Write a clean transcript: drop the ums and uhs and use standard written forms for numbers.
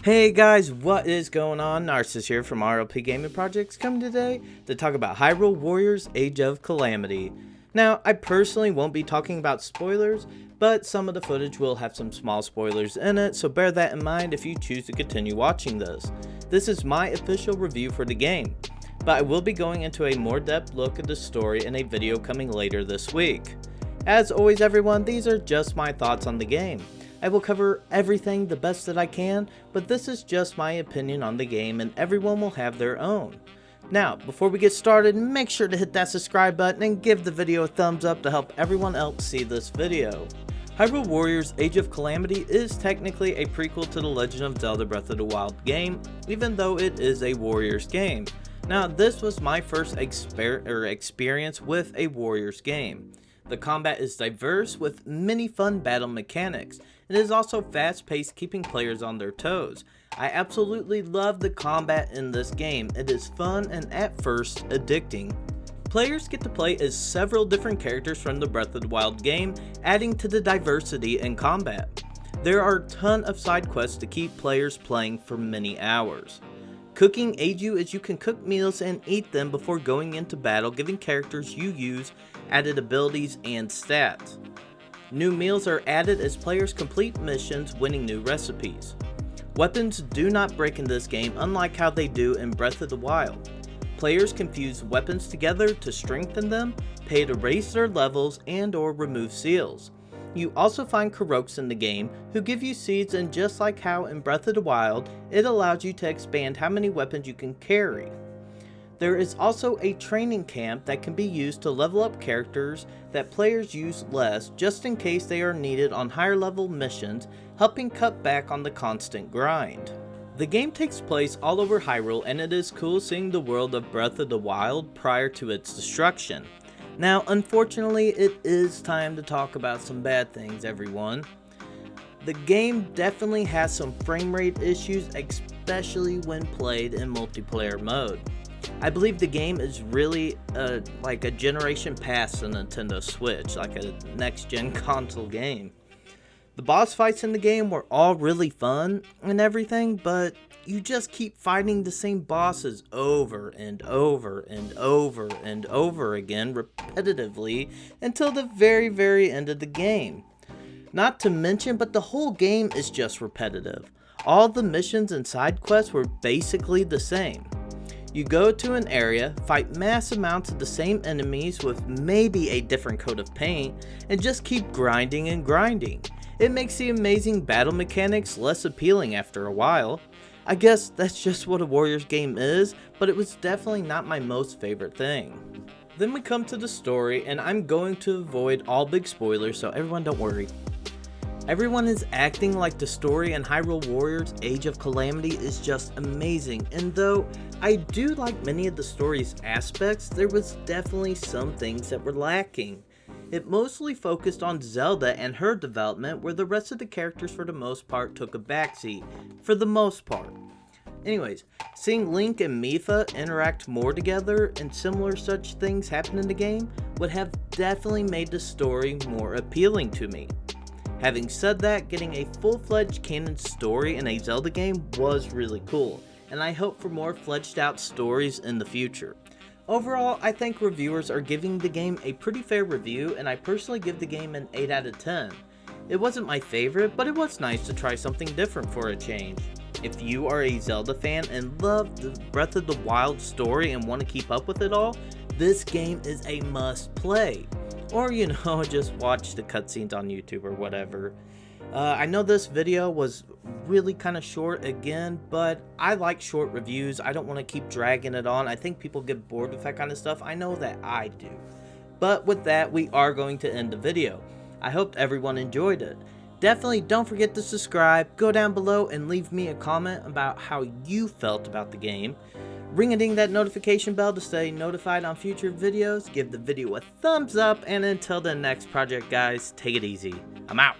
Hey guys, what is going on? Narcissus here from RLP Gaming Projects, coming today to talk about Hyrule Warriors Age of Calamity. Now, I personally won't be talking about spoilers, but some of the footage will have some small spoilers in it, so bear that in mind if you choose to continue watching this. This is my official review for the game, but I will be going into a more depth look at the story in a video coming later this week. As always everyone, these are just my thoughts on the game. I will cover everything the best that I can, but this is just my opinion on the game and everyone will have their own. Now, before we get started, make sure to hit that subscribe button and give the video a thumbs up to help everyone else see this video. Hyrule Warriors Age of Calamity is technically a prequel to the Legend of Zelda Breath of the Wild game, even though it is a Warriors game. Now, this was my first experience with a Warriors game. The combat is diverse with many fun battle mechanics. It is also fast-paced, keeping players on their toes. I absolutely love the combat in this game. It is fun and at first addicting. Players get to play as several different characters from the Breath of the Wild game, adding to the diversity in combat. There are a ton of side quests to keep players playing for many hours. Cooking aids you as you can cook meals and eat them before going into battle, giving characters you use added abilities and stats. New meals are added as players complete missions, winning new recipes. Weapons do not break in this game, unlike how they do in Breath of the Wild. Players can fuse weapons together to strengthen them, pay to raise their levels, and or remove seals. You also find Karoks in the game who give you seeds, and just like how in Breath of the Wild, it allows you to expand how many weapons you can carry. There is also a training camp that can be used to level up characters that players use less just in case they are needed on higher level missions, helping cut back on the constant grind. The game takes place all over Hyrule, and it is cool seeing the world of Breath of the Wild prior to its destruction. Now, unfortunately, it is time to talk about some bad things, everyone. The game definitely has some frame rate issues, especially when played in multiplayer mode. I believe the game is really like a generation past the Nintendo Switch, like a next-gen console game. The boss fights in the game were all really fun and everything, but you just keep fighting the same bosses over and over and over and over again repetitively until the very end of the game. Not to mention, but the whole game is just repetitive. All the missions and side quests were basically the same. You go to an area, fight mass amounts of the same enemies with maybe a different coat of paint, and just keep grinding and grinding. It makes the amazing battle mechanics less appealing after a while. I guess that's just what a Warriors game is, but it was definitely not my most favorite thing. Then we come to the story, and I'm going to avoid all big spoilers, so everyone don't worry. Everyone is acting like the story in Hyrule Warriors Age of Calamity is just amazing, and though I do like many of the story's aspects, there was definitely some things that were lacking. It mostly focused on Zelda and her development, where the rest of the characters for the most part took a backseat, for the most part. Anyways, seeing Link and Mipha interact more together and similar such things happen in the game would have definitely made the story more appealing to me. Having said that, getting a full-fledged canon story in a Zelda game was really cool, and I hope for more fledged out stories in the future. Overall, I think reviewers are giving the game a pretty fair review, and I personally give the game an 8 out of 10. It wasn't my favorite, but it was nice to try something different for a change. If you are a Zelda fan and love the Breath of the Wild story and want to keep up with it all, this game is a must play. Or, you know, just watch the cutscenes on YouTube or whatever. I know this video was really kind of short again, but I like short reviews. I don't want to keep dragging it on. I think people get bored with that kind of stuff. I know that I do. But with that, we are going to end the video. I hope everyone enjoyed it. Definitely don't forget to subscribe, go down below and leave me a comment about how you felt about the game. Ring-a-ding that notification bell to stay notified on future videos. Give the video a thumbs up, and until the next project, guys, take it easy. I'm out.